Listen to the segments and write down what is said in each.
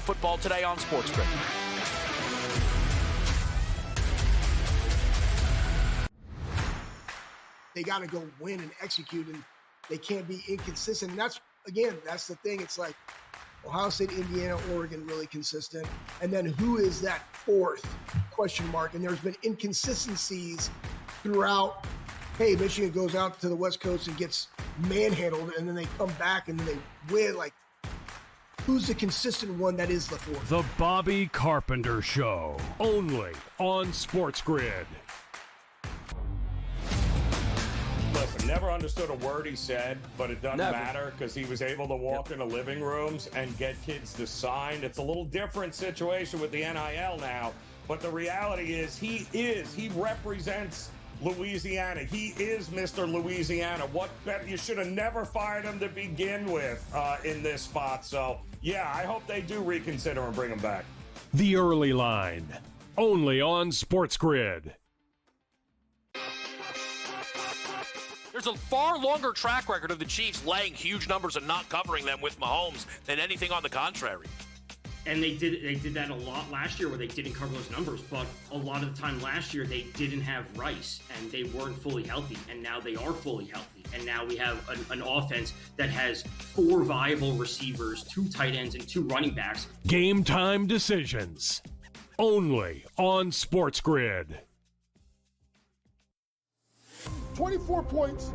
football today on SportsGrid. They got to go win and execute, and they can't be inconsistent. And that's the thing. It's like Ohio State, Indiana, Oregon really consistent. And then who is that fourth question mark? And there's been inconsistencies throughout. Hey, Michigan goes out to the West Coast and gets manhandled, and then they come back and then they win. Like, who's the consistent one that is the fourth? The Bobby Carpenter Show, only on SportsGrid. Listen, never understood a word he said, but it doesn't matter because he was able to walk into living rooms and get kids to sign. It's a little different situation with the NIL now, but the reality is he represents Louisiana. He is Mr. Louisiana. What better? You should have never fired him to begin with in this spot. So, yeah, I hope they do reconsider and bring him back. The Early Line, only on SportsGrid. There's a far longer track record of the Chiefs laying huge numbers and not covering them with Mahomes than anything on the contrary. And they did that a lot last year where they didn't cover those numbers, but a lot of the time last year they didn't have Rice and they weren't fully healthy, and now they are fully healthy. And now we have an offense that has 4 viable receivers, 2 tight ends, and 2 running backs. Game time decisions, only on SportsGrid. 24 points,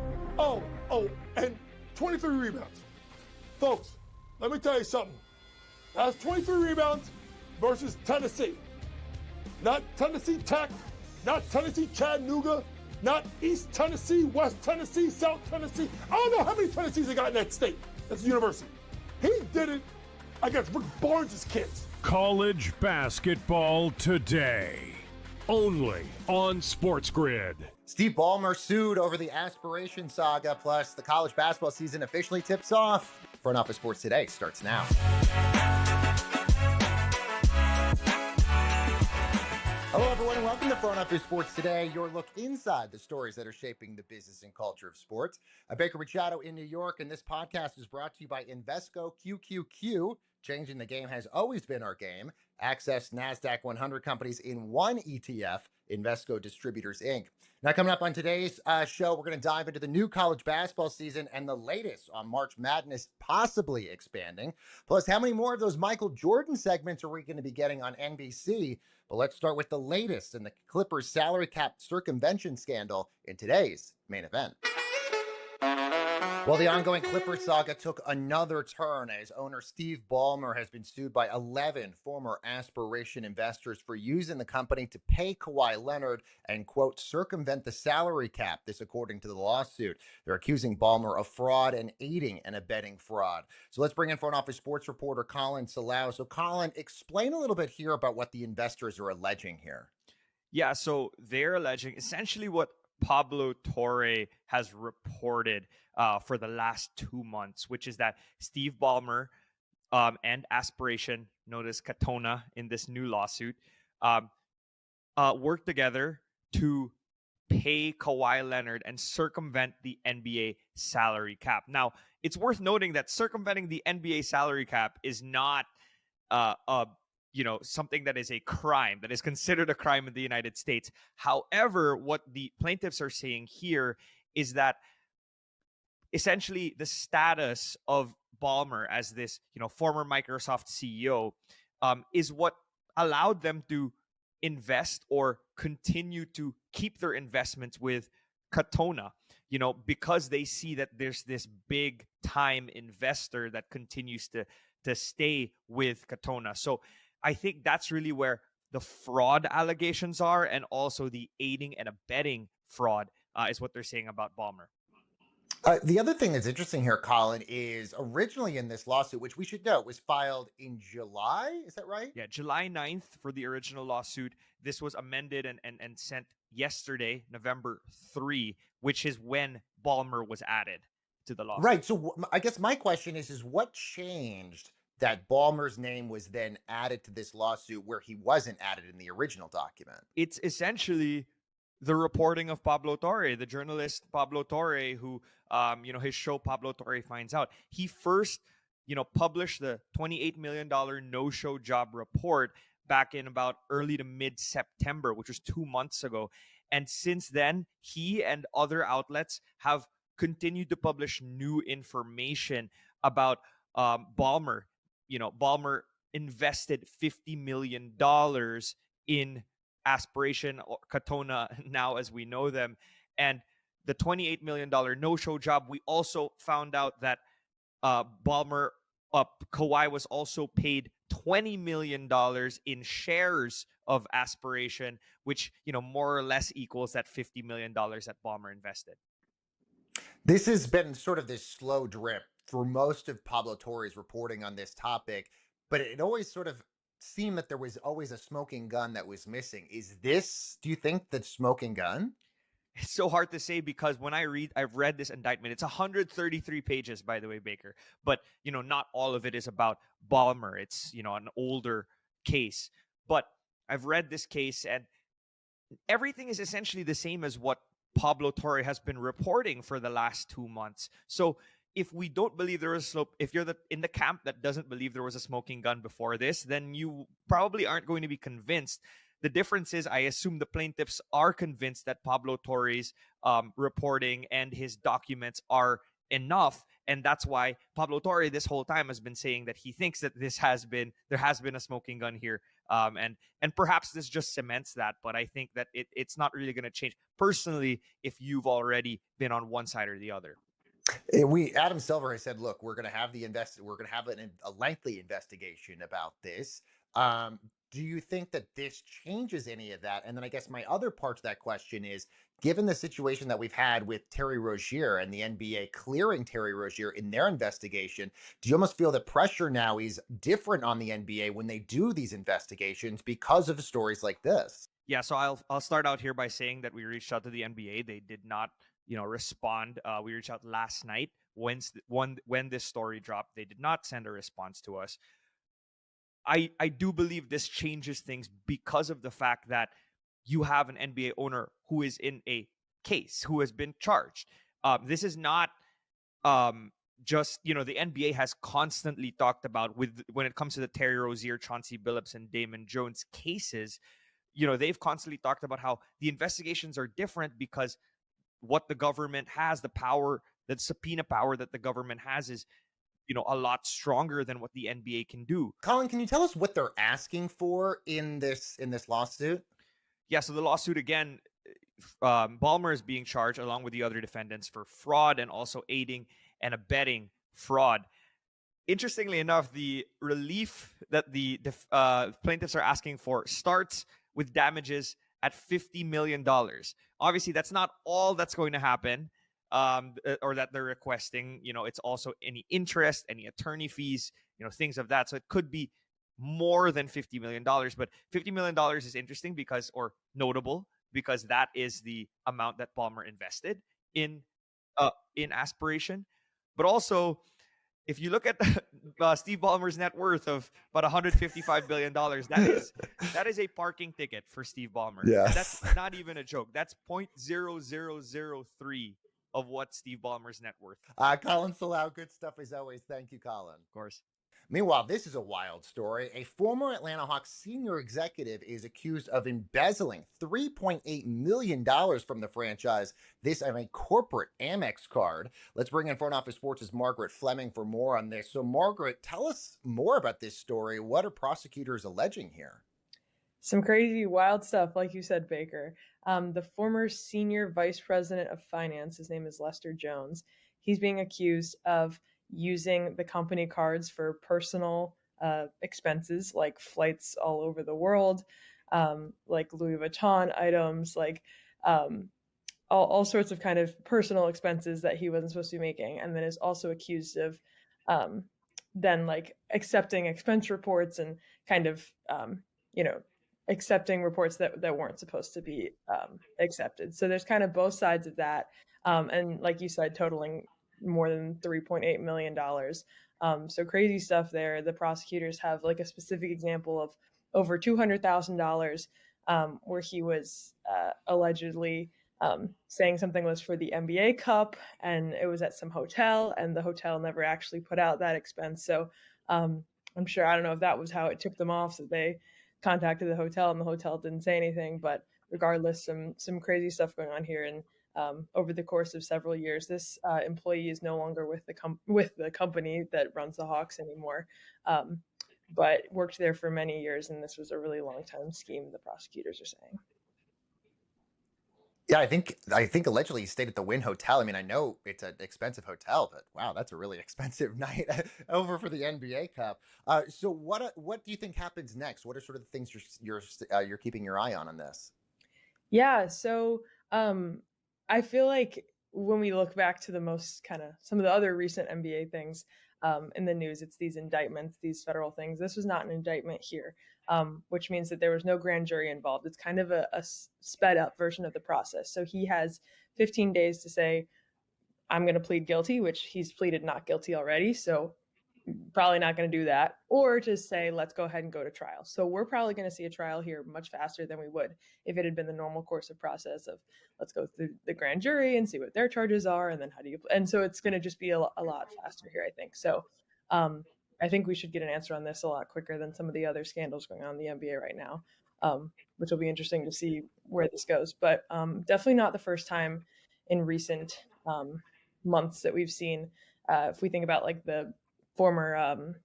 and 23 rebounds. Folks, let me tell you something. That's 23 rebounds versus Tennessee. Not Tennessee Tech, not Tennessee Chattanooga, not East Tennessee, West Tennessee, South Tennessee. I don't know how many Tennessees they got in that state. That's a university. He did it against Rick Barnes' kids. College basketball today, only on SportsGrid. Steve Ballmer sued over the Aspiration saga, plus the college basketball season officially tips off. Front Office Sports Today starts now. Hello, everyone, and welcome to Front Office Sports Today, your look inside the stories that are shaping the business and culture of sports. I'm Baker Machado in New York, and this podcast is brought to you by Invesco QQQ. Changing the game has always been our game. Access NASDAQ 100 companies in one ETF, Invesco Distributors, Inc. Now, coming up on today's show, we're going to dive into the new college basketball season and the latest on March Madness possibly expanding. Plus, how many more of those Michael Jordan segments are we going to be getting on NBC? But let's start with the latest in the Clippers salary cap circumvention scandal in today's main event. Well, the ongoing Clippers saga took another turn as owner Steve Ballmer has been sued by 11 former Aspiration investors for using the company to pay Kawhi Leonard and, quote, circumvent the salary cap. This according to the lawsuit. They're accusing Ballmer of fraud and aiding and abetting fraud. So let's bring in Front Office Sports reporter Colin Salau. So Colin, explain a little bit here about what the investors are alleging here. Yeah, so they're alleging essentially what Pablo Torre has reported for the last 2 months, which is that Steve Ballmer and Aspiration, known as Katona in this new lawsuit, worked together to pay Kawhi Leonard and circumvent the NBA salary cap. Now, it's worth noting that circumventing the NBA salary cap is not something that is a crime, that is considered a crime in the United States. However, what the plaintiffs are saying here is that essentially the status of Ballmer as this, former Microsoft CEO is what allowed them to invest or continue to keep their investments with Katona, because they see that there's this big time investor that continues to stay with Katona. So I think that's really where the fraud allegations are, and also the aiding and abetting fraud is what they're saying about Ballmer. The other thing that's interesting here, Colin, is originally in this lawsuit, which we should note was filed in July. Is that right? Yeah, July 9th for the original lawsuit. This was amended and sent yesterday, November 3, which is when Ballmer was added to the lawsuit. Right. So I guess my question is what changed that Ballmer's name was then added to this lawsuit where he wasn't added in the original document? It's essentially the reporting of Pablo Torre, the journalist Pablo Torre, who, his show Pablo Torre Finds Out. He first, published the $28 million no-show job report back in about early to mid-September, which was 2 months ago. And since then, he and other outlets have continued to publish new information about Ballmer. Ballmer invested $50 million in Aspiration, or Katona now as we know them. And the $28 million no-show job, we also found out that Ballmer, Kawhi was also paid $20 million in shares of Aspiration, which, more or less equals that $50 million that Ballmer invested. This has been sort of this slow drip through most of Pablo Torre's reporting on this topic, but it always sort of seemed that there was always a smoking gun that was missing. Do you think, the smoking gun? It's so hard to say because I've read this indictment. It's 133 pages, by the way, Baker. But, not all of it is about Ballmer. It's, an older case. But I've read this case, and everything is essentially the same as what Pablo Torre has been reporting for the last 2 months. So if we don't believe there was if you're in the camp that doesn't believe there was a smoking gun before this, then you probably aren't going to be convinced. The difference is, I assume the plaintiffs are convinced that Pablo Torre's reporting and his documents are enough, and that's why Pablo Torre this whole time has been saying that he thinks that there has been a smoking gun here, and perhaps this just cements that. But I think that it's not really going to change personally if you've already been on one side or the other. Adam Silver has said, look, we're going to have a lengthy investigation about this. Do you think that this changes any of that? And then I guess my other part to that question is, given the situation that we've had with Terry Rozier and the NBA clearing Terry Rozier in their investigation, do you almost feel that pressure now is different on the NBA when they do these investigations because of stories like this? Yeah, so I'll start out here by saying that we reached out to the NBA. They did not, respond. We reached out last night when this story dropped. They did not send a response to us. I do believe this changes things because of the fact that you have an NBA owner who is in a case, who has been charged. This is not just, the NBA has constantly talked about when it comes to the Terry Rozier, Chauncey Billups, and Damon Jones cases, they've constantly talked about how the investigations are different because what the government has, the power, the subpoena power that the government has is, a lot stronger than what the NBA can do. Colin, can you tell us what they're asking for in this lawsuit? Yeah, so the lawsuit, again, Ballmer is being charged along with the other defendants for fraud and also aiding and abetting fraud. Interestingly enough, the relief that the plaintiffs are asking for starts with damages at $50 million. Obviously, that's not all that's going to happen. Or that they're requesting, it's also any interest, any attorney fees, things of that. So it could be more than $50 million, but $50 million is interesting or notable because that is the amount that Ballmer invested in Aspiration. But also, if you look at Steve Ballmer's net worth of about $155 billion, that is a parking ticket for Steve Ballmer. Yeah. And that's not even a joke. That's 0.0003 of what Steve Ballmer's net worth. Colin Salau, good stuff as always. Thank you, Colin. Of course. Meanwhile, this is a wild story. A former Atlanta Hawks senior executive is accused of embezzling $3.8 million from the franchise, this on a corporate Amex card. Let's bring in Front Office Sports' Margaret Fleming for more on this. So, Margaret, tell us more about this story. What are prosecutors alleging here? Some crazy, wild stuff, like you said, Baker. The former senior vice president of finance, his name is Lester Jones. He's being accused of using the company cards for personal expenses, like flights all over the world, like Louis Vuitton items, like all sorts of kind of personal expenses that he wasn't supposed to be making, and then is also accused of then like accepting expense reports and kind of accepting reports that weren't supposed to be accepted. So there's kind of both sides of that. And like you said, totaling more than $3.8 million. So crazy stuff there. The prosecutors have like a specific example of over $200,000 where he was allegedly saying something was for the NBA Cup, and it was at some hotel, and the hotel never actually put out that expense. So I'm sure, I don't know if that was how it tipped them off, so they contacted the hotel and the hotel didn't say anything. But regardless, some crazy stuff going on here. And over the course of several years, this employee is no longer with the company that runs the Hawks anymore, but worked there for many years, and this was a really long time scheme, the prosecutors are saying. Yeah, I think allegedly he stayed at the Wynn Hotel. I mean, I know it's an expensive hotel, but wow, that's a really expensive night over for the NBA Cup. So what do you think happens next? What are sort of the things you're keeping your eye on this? Yeah, so I feel like when we look back to the most kind of some of the other recent NBA things in the news, it's these indictments, these federal things. This was not an indictment here, which means that there was no grand jury involved. It's kind of a sped up version of the process. So he has 15 days to say, I'm going to plead guilty, which he's pleaded not guilty already. So probably not going to do that, or to say, let's go ahead and go to trial. So we're probably going to see a trial here much faster than we would if it had been the normal course of process of let's go through the grand jury and see what their charges are. And then how do you, and so it's going to just be a lot faster here, I think. So I think we should get an answer on this a lot quicker than some of the other scandals going on in the NBA right now, which will be interesting to see where this goes. But definitely not the first time in recent months that we've seen. If we think about like the former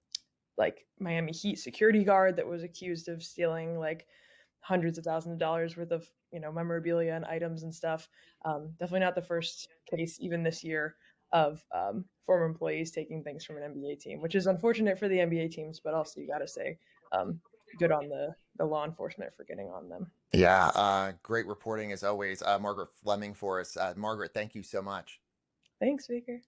like Miami Heat security guard that was accused of stealing like hundreds of thousands of dollars worth of memorabilia and items and stuff. Definitely not the first case even this year of former employees taking things from an NBA team, which is unfortunate for the NBA teams, but also you got to say good on the law enforcement for getting on them. Yeah, great reporting as always. Margaret Fleming for us. Margaret, thank you so much. Thanks, Baker.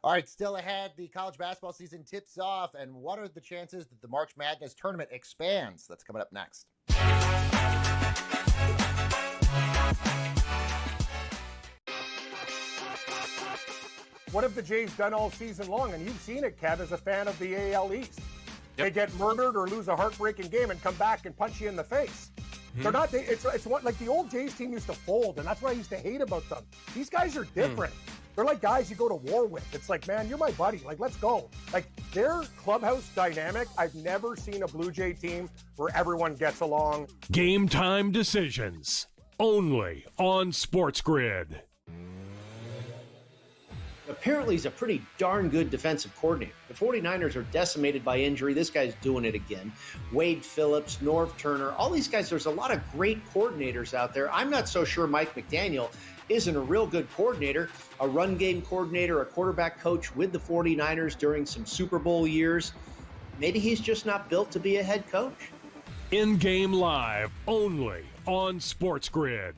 All right, still ahead, the college basketball season tips off, and what are the chances that the March Madness tournament expands? That's coming up next. What have the Jays done all season long? And you've seen it, Kev, as a fan of the AL East. They get murdered or lose a heartbreaking game and come back and punch you in the face. Mm-hmm. They're not. It's what like the old Jays team used to fold, and that's what I used to hate about them. These guys are different. They're like guys you go to war with. It's like, man, you're my buddy. Like, let's go. Like, their clubhouse dynamic, I've never seen a Blue Jay team where everyone gets along. Game time decisions, only on SportsGrid. Apparently, he's a pretty darn good defensive coordinator. The 49ers are decimated by injury. This guy's doing it again. Wade Phillips, Norv Turner, all these guys, there's a lot of great coordinators out there. I'm not so sure Mike McDaniel isn't a real good coordinator, a run game coordinator, a quarterback coach with the 49ers during some Super Bowl years. Maybe he's just not built to be a head coach. In-game live, only on SportsGrid.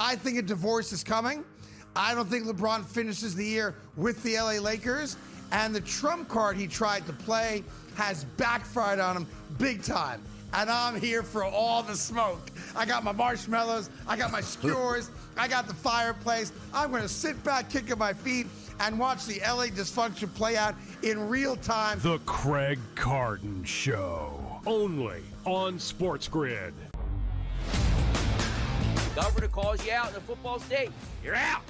I think a divorce is coming. I don't think LeBron finishes the year with the LA Lakers. And the trump card he tried to play has backfired on him big time. And I'm here for all the smoke. I got my marshmallows, I got my skewers, I got the fireplace. I'm going to sit back, kicking my feet, and watch the LA dysfunction play out in real time. The Craig Carton Show, only on SportsGrid. Governor calls you out in a football state. You're out.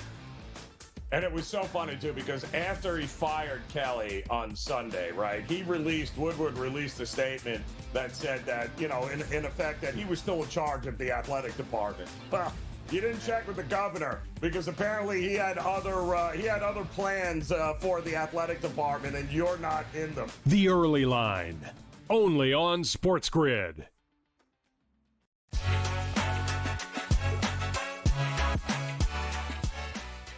And it was so funny, too, because after he fired Kelly on Sunday, right, Woodward released a statement that said that, in effect, that he was still in charge of the athletic department. Well, you didn't check with the governor because apparently he had other plans for the athletic department, and you're not in them. The Early Line, only on SportsGrid.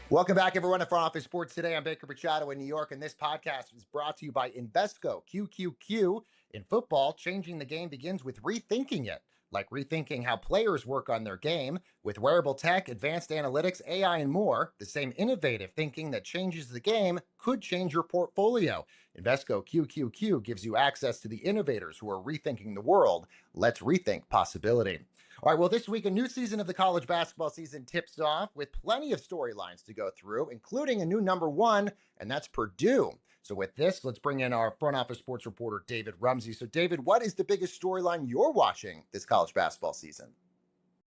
Welcome back, everyone, to Front Office Sports Today. I'm Baker Machado in New York, and this podcast is brought to you by Invesco QQQ. In football, changing the game begins with rethinking it, like rethinking how players work on their game. With wearable tech, advanced analytics, AI, and more, the same innovative thinking that changes the game could change your portfolio. Invesco QQQ gives you access to the innovators who are rethinking the world. Let's rethink possibility. All right, well, this week, a new season of the college basketball season tips off with plenty of storylines to go through, including a new number one, and that's Purdue. So with this, let's bring in our front office sports reporter, David Rumsey. So David, what is the biggest storyline you're watching this college basketball season?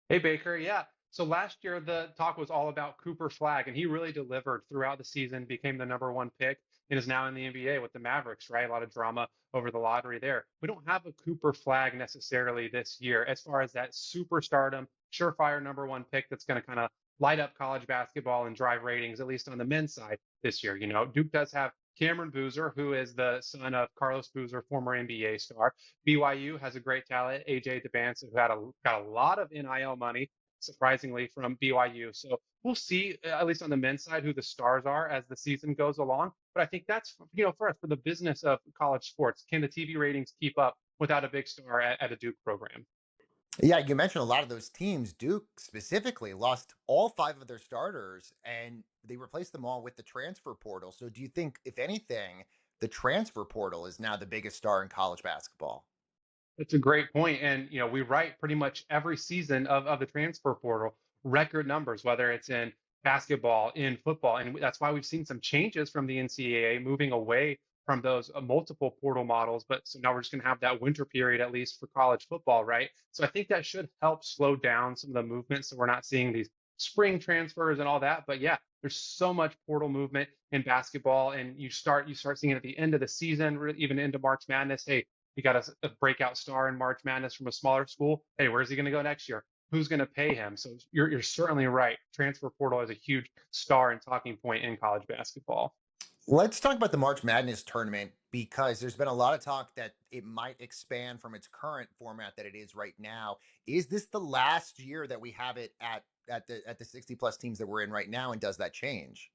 Hey, Baker. Yeah. So last year, the talk was all about Cooper Flag, and he really delivered throughout the season, became the #1 pick, and is now in the NBA with the Mavericks, right? A lot of drama over the lottery there. We don't have a Cooper Flag necessarily this year as far as that superstardom, surefire #1 pick that's going to kind of light up college basketball and drive ratings, at least on the men's side this year. Duke does have Cameron Boozer, who is the son of Carlos Boozer, former NBA star. BYU has a great talent, AJ DeBanson, who got a lot of NIL money, surprisingly, from BYU. So we'll see, at least on the men's side, who the stars are as the season goes along. But I think that's, for us, for the business of college sports, can the TV ratings keep up without a big star at a Duke program? Yeah, you mentioned a lot of those teams. Duke specifically lost all 5 of their starters, and they replaced them all with the transfer portal. So do you think, if anything, the transfer portal is now the biggest star in college basketball? That's a great point. And, we write pretty much every season of the transfer portal record numbers, whether it's in basketball, in football. And that's why we've seen some changes from the NCAA moving away from those multiple portal models. But so now we're just going to have that winter period, at least for college football, right? So I think that should help slow down some of the movement. So we're not seeing these spring transfers and all that. But yeah, there's so much portal movement in basketball, and you start seeing it at the end of the season, even into March Madness. Hey, you got a breakout star in March Madness from a smaller school. Hey, where's he going to go next year? Who's going to pay him? So you're certainly right. Transfer portal is a huge star and talking point in college basketball. Let's talk about the March Madness tournament, because there's been a lot of talk that it might expand from its current format that it is right now. Is this the last year that we have it at the 60 plus teams that we're in right now, and does that change?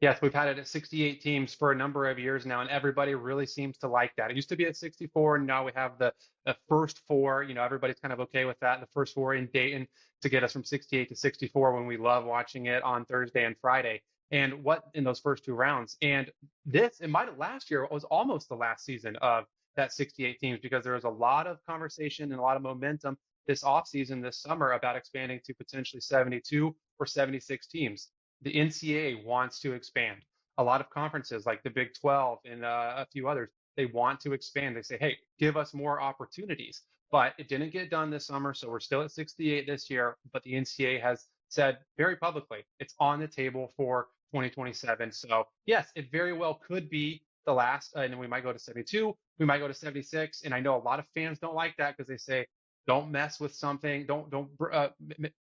Yes, we've had it at 68 teams for a number of years now, and everybody really seems to like that. It used to be at 64, and now we have the first 4. Everybody's kind of okay with that. The first 4 in Dayton to get us from 68 to 64 when we love watching it on Thursday and Friday. And what in those first 2 rounds? And last year was almost the last season of that 68 teams, because there was a lot of conversation and a lot of momentum this offseason, this summer, about expanding to potentially 72 or 76 teams. The NCAA wants to expand. A lot of conferences like the Big 12 and a few others, they want to expand. They say, hey, give us more opportunities. But it didn't get done this summer, so we're still at 68 this year. But the NCAA has said very publicly it's on the table for 2027. So yes, it very well could be the last, and then we might go to 72, we might go to 76. And I know a lot of fans don't like that, because they say, don't mess with something, don't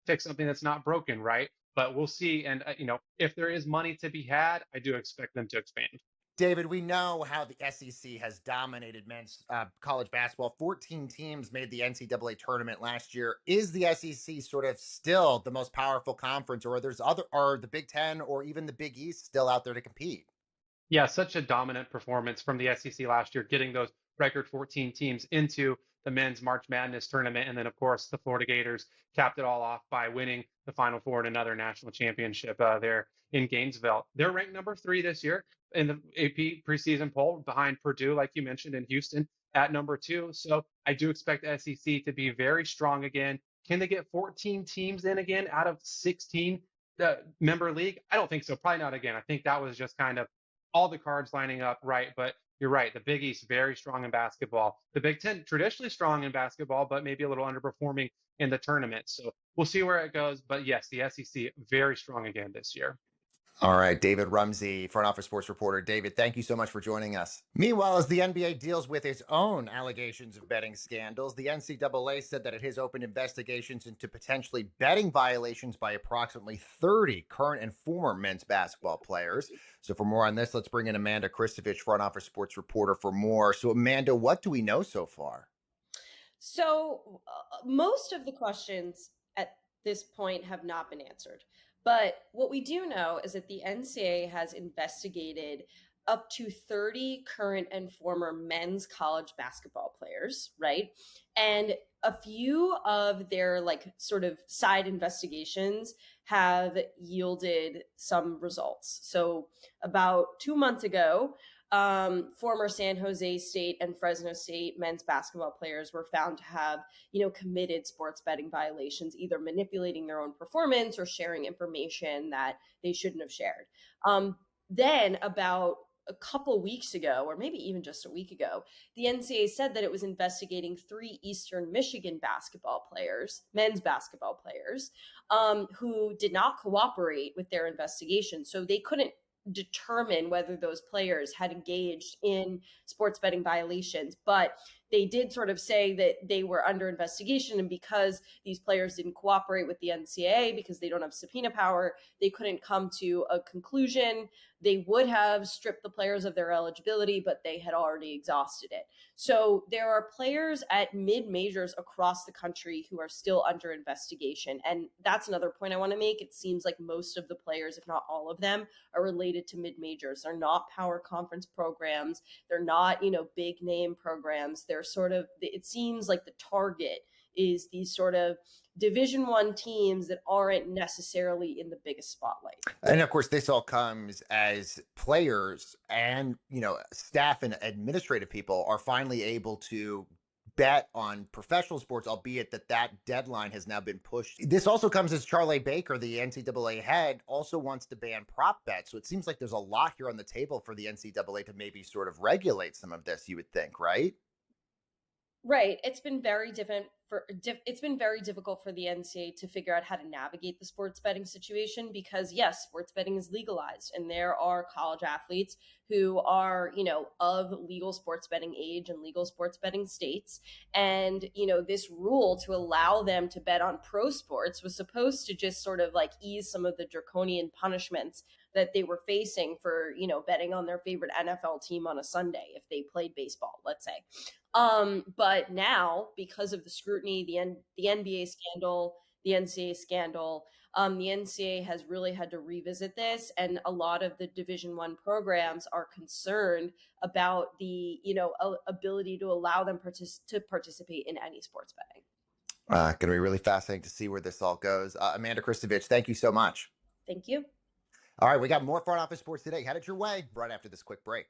fix something that's not broken, right? But we'll see. And, if there is money to be had, I do expect them to expand. David, we know how the SEC has dominated men's college basketball. 14 teams made the NCAA tournament last year. Is the SEC sort of still the most powerful conference, or are the Big Ten or even the Big East still out there to compete? Yeah, such a dominant performance from the SEC last year, getting those record 14 teams into the men's March Madness tournament. And then, of course, the Florida Gators capped it all off by winning the Final Four in another national championship there in Gainesville. They're ranked #3 this year in the AP preseason poll, behind Purdue, like you mentioned, in Houston at #2. So I do expect the SEC to be very strong again. Can they get 14 teams in again out of 16 member league? I don't think so. Probably not again. I think that was just kind of all the cards lining up right. But you're right. The Big East, very strong in basketball. The Big Ten, traditionally strong in basketball, but maybe a little underperforming in the tournament. So we'll see where it goes. But yes, the SEC, very strong again this year. All right, David Rumsey, front office sports reporter. David, thank you so much for joining us. Meanwhile, as the NBA deals with its own allegations of betting scandals, the NCAA said that it has opened investigations into potentially betting violations by approximately 30 current and former men's basketball players. So for more on this, let's bring in Amanda Kristovich, front office sports reporter, for more. So Amanda, what do we know so far? So most of the questions at this point have not been answered. But what we do know is that the NCAA has investigated up to 30 current and former men's college basketball players, right? And a few of their sort of side investigations have yielded some results. So about 2 months ago, former San Jose State and Fresno State men's basketball players were found to have, committed sports betting violations, either manipulating their own performance or sharing information that they shouldn't have shared. Then about a couple weeks ago, or maybe even just a week ago, the NCAA said that it was investigating 3 Eastern Michigan basketball players, men's basketball players, who did not cooperate with their investigation. So they couldn't determine whether those players had engaged in sports betting violations, but they did sort of say that they were under investigation, and because these players didn't cooperate with the NCAA because they don't have subpoena power, they couldn't come to a conclusion. They would have stripped the players of their eligibility, but they had already exhausted it. So there are players at mid-majors across the country who are still under investigation. And that's another point I want to make. It seems like most of the players, if not all of them, are related to mid-majors. They're not power conference programs. They're not, big name programs. They're sort of, it seems like the target is these sort of Division I teams that aren't necessarily in the biggest spotlight. And of course, this all comes as players and, staff and administrative people are finally able to bet on professional sports, albeit that deadline has now been pushed. This also comes as Charlie Baker, the NCAA head, also wants to ban prop bets. So it seems like there's a lot here on the table for the NCAA to maybe sort of regulate some of this, you would think, right? Right. It's been very difficult for the NCAA to figure out how to navigate the sports betting situation because, yes, sports betting is legalized and there are college athletes who are, of legal sports betting age and legal sports betting states. And, this rule to allow them to bet on pro sports was supposed to just sort of like ease some of the draconian punishments that they were facing for, betting on their favorite NFL team on a Sunday if they played baseball, let's say. But now, because of the scrutiny, the NBA scandal, the NCAA scandal, the NCAA has really had to revisit this, and a lot of the Division I programs are concerned about the ability to allow them to participate in any sports betting. Going to be really fascinating to see where this all goes. Amanda Kristovich, thank you so much. Thank you. All right, we got more Front Office Sports Today headed your way right after this quick break.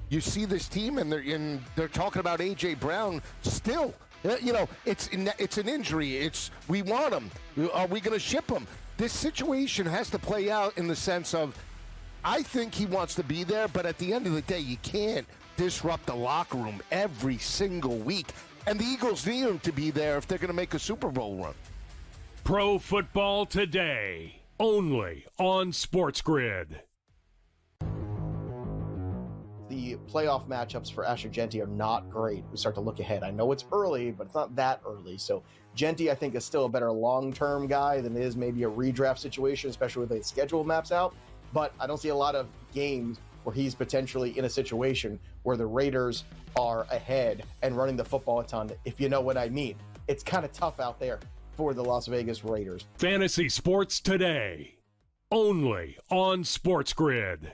You see this team, and they're talking about A.J. Brown still. It's an injury. We want him. Are we going to ship him? This situation has to play out in the sense of, I think he wants to be there, but at the end of the day, you can't disrupt the locker room every single week. And the Eagles need him to be there if they're going to make a Super Bowl run. Pro Football Today, only on SportsGrid. The playoff matchups for Asher Genty are not great. We start to look ahead. I know it's early, but it's not that early. So Genty, I think, is still a better long-term guy than it is maybe a redraft situation, especially with the schedule maps out. But I don't see a lot of games where he's potentially in a situation where the Raiders are ahead and running the football a ton, if you know what I mean. It's kind of tough out there for the Las Vegas Raiders. Fantasy Sports Today, only on SportsGrid.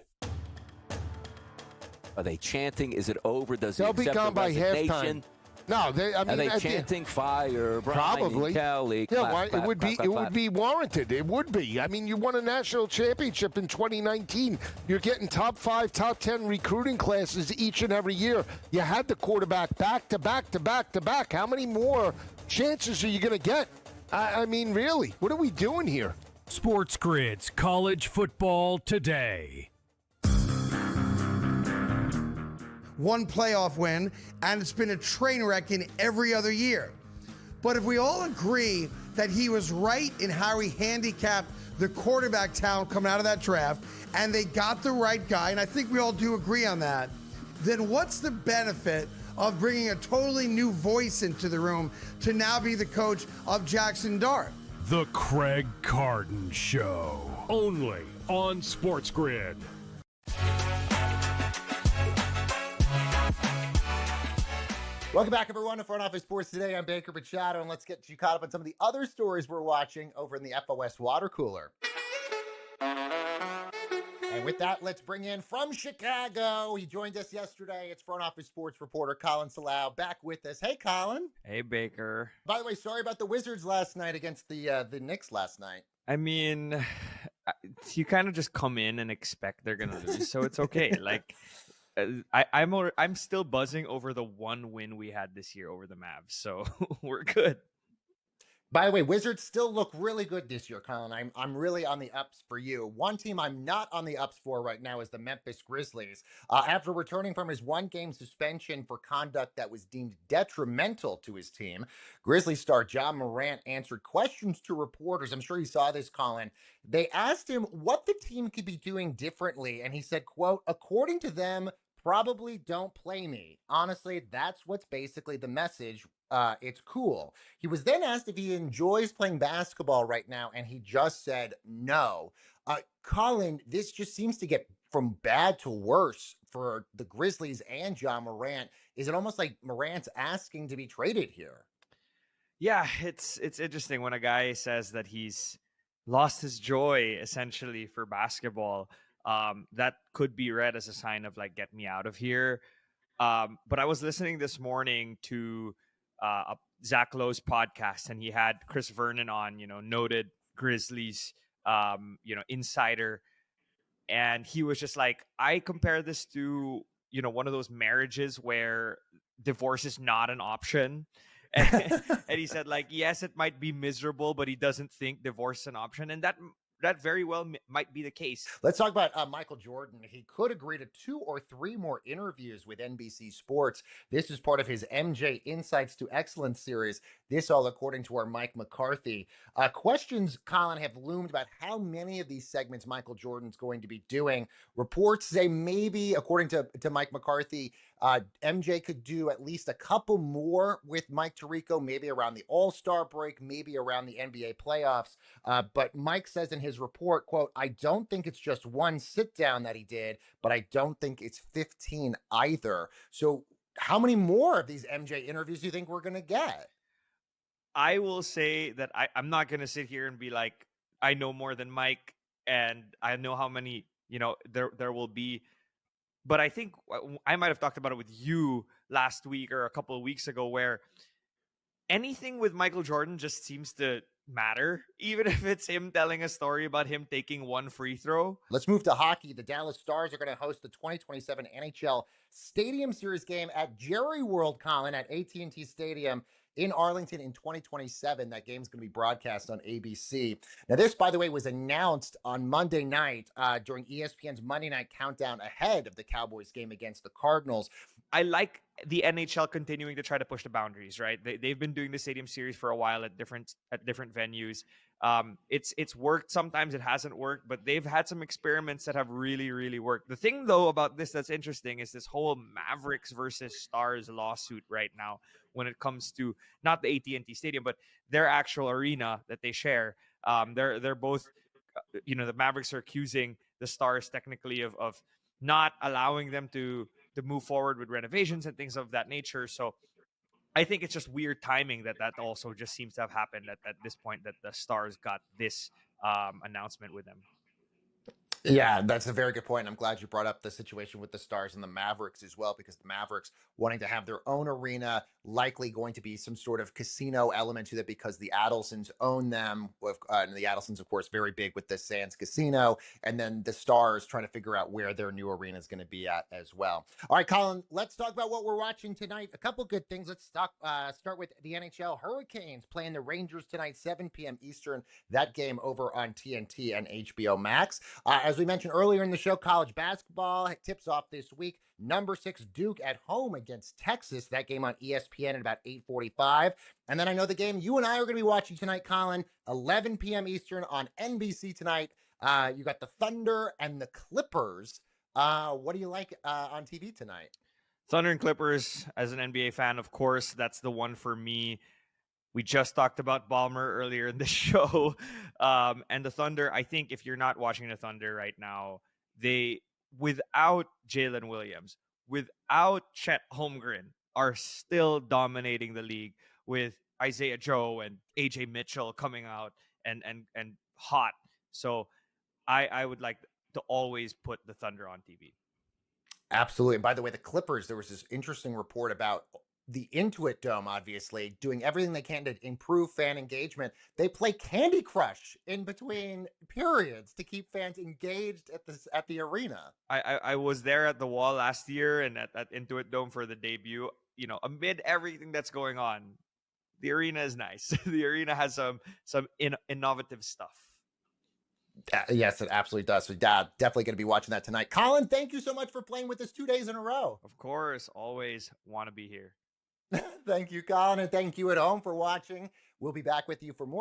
Are they chanting? Is it over? Does They'll he be accept gone the by resignation? halftime. No, Are they chanting fire, Brian probably. Kelly? Yeah, Clap, clap, it would clap, be clap, it clap. would be warranted. It would be. I mean, you won a national championship in 2019. You're getting top 5, top 10 recruiting classes each and every year. You had the quarterback back to back to back to back. How many more chances are you going to get? I mean, really, what are we doing here? SportsGrid's College Football Today. One playoff win, and it's been a train wreck in every other year. But if we all agree that he was right in how he handicapped the quarterback talent coming out of that draft, and they got the right guy, and I think we all do agree on that, then what's the benefit of bringing a totally new voice into the room to now be the coach of Jackson Dart? The Craig Carden Show, only on SportsGrid. Welcome back, everyone, to Front Office Sports Today. I'm Baker Machado, and let's get you caught up on some of the other stories we're watching over in the FOS water cooler. And with that, let's bring in from Chicago. He joined us yesterday. It's Front Office Sports reporter Colin Salau back with us. Hey, Colin. Hey, Baker. By the way, sorry about the Wizards last night against the Knicks last night. I mean, you kind of just come in and expect they're going to lose, so it's okay. Like, I'm still buzzing over the one win we had this year over the Mavs, so we're good. By the way, Wizards still look really good this year, Colin. I'm really on the ups for you. One team I'm not on the ups for right now is the Memphis Grizzlies. After returning from his one-game suspension for conduct that was deemed detrimental to his team, Grizzlies star Ja Morant answered questions to reporters. I'm sure you saw this, Colin. They asked him what the team could be doing differently, and he said, quote, according to them, probably don't play me. Honestly, that's what's basically the message. It's cool. He was then asked if he enjoys playing basketball right now, and he just said no. Colin, this just seems to get from bad to worse for the Grizzlies and Ja Morant. Is it almost like Morant's asking to be traded here? Yeah, it's interesting when a guy says that he's lost his joy essentially for basketball. That could be read as a sign of like, get me out of here. But I was listening this morning to Zach Lowe's podcast, and he had Chris Vernon on, noted Grizzlies, insider. And he was just like, I compare this to, one of those marriages where divorce is not an option. And he said, like, yes, it might be miserable, but he doesn't think divorce is an option. And that very well might be the case. Let's talk about Michael Jordan. He could agree to 2 or 3 more interviews with NBC Sports. This is part of his MJ Insights to Excellence series. This all according to our Mike McCarthy. Questions, Colin, have loomed about how many of these segments Michael Jordan's going to be doing. Reports say maybe, according to Mike McCarthy, MJ could do at least a couple more with Mike Tirico, maybe around the All-Star break, maybe around the NBA playoffs. But Mike says in his report, quote, I don't think it's just one sit down that he did, but I don't think it's 15 either. So how many more of these MJ interviews do you think we're going to get? I will say that I'm not going to sit here and be like, I know more than Mike and I know how many, there will be. But I think I might have talked about it with you last week or a couple of weeks ago, where anything with Michael Jordan just seems to matter, even if it's him telling a story about him taking one free throw. Let's move to hockey. The Dallas Stars are going to host the 2027 NHL Stadium Series game at Jerry World, Colin, at AT&T Stadium in Arlington in 2027. That game's going to be broadcast on ABC. Now, this, by the way, was announced on Monday night during ESPN's Monday Night Countdown ahead of the Cowboys game against the Cardinals. I like the NHL continuing to try to push the boundaries, right? They've been doing the Stadium Series for a while at different venues. It's worked. Sometimes it hasn't worked, but they've had some experiments that have really, really worked. The thing, though, about this that's interesting is this whole Mavericks versus Stars lawsuit right now when it comes to not the AT&T Stadium, but their actual arena that they share. They're both, the Mavericks are accusing the Stars technically of not allowing them to move forward with renovations and things of that nature. So I think it's just weird timing that also just seems to have happened at this point, that the Stars got this announcement with them. Yeah, that's a very good point. I'm glad you brought up the situation with the Stars and the Mavericks as well, because the Mavericks wanting to have their own arena, likely going to be some sort of casino element to it because the Adelsons own them. And the Adelsons, of course, very big with the Sands Casino. And then the Stars trying to figure out where their new arena is going to be at as well. All right, Colin, let's talk about what we're watching tonight. A couple good things. Let's start with the NHL. Hurricanes playing the Rangers tonight, 7 p.m. Eastern. That game over on TNT and HBO Max. As we mentioned earlier in the show, college basketball tips off this week. Number 6 Duke at home against Texas. That game on ESPN at about 8:45. And then I know the game you and I are going to be watching tonight, Colin, 11 p.m. Eastern on NBC tonight. You got the Thunder and the Clippers. What do you like on TV tonight? Thunder and Clippers, as an NBA fan, of course, that's the one for me. We just talked about Ballmer earlier in the show. And the Thunder, I think if you're not watching the Thunder right now, without Jalen Williams, without Chet Holmgren, are still dominating the league with Isaiah Joe and AJ Mitchell coming out and hot. So I would like to always put the Thunder on TV. Absolutely. And by the way, the Clippers, there was this interesting report about the Intuit Dome, obviously, doing everything they can to improve fan engagement. They play Candy Crush in between periods to keep fans engaged at the arena. I was there at the Wall last year and at Intuit Dome for the debut. Amid everything that's going on, the arena is nice. The arena has some innovative stuff. Yes, it absolutely does. So, Dad, definitely going to be watching that tonight. Colin, thank you so much for playing with us 2 days in a row. Of course, always want to be here. Thank you, Colin, and thank you at home for watching. We'll be back with you for more.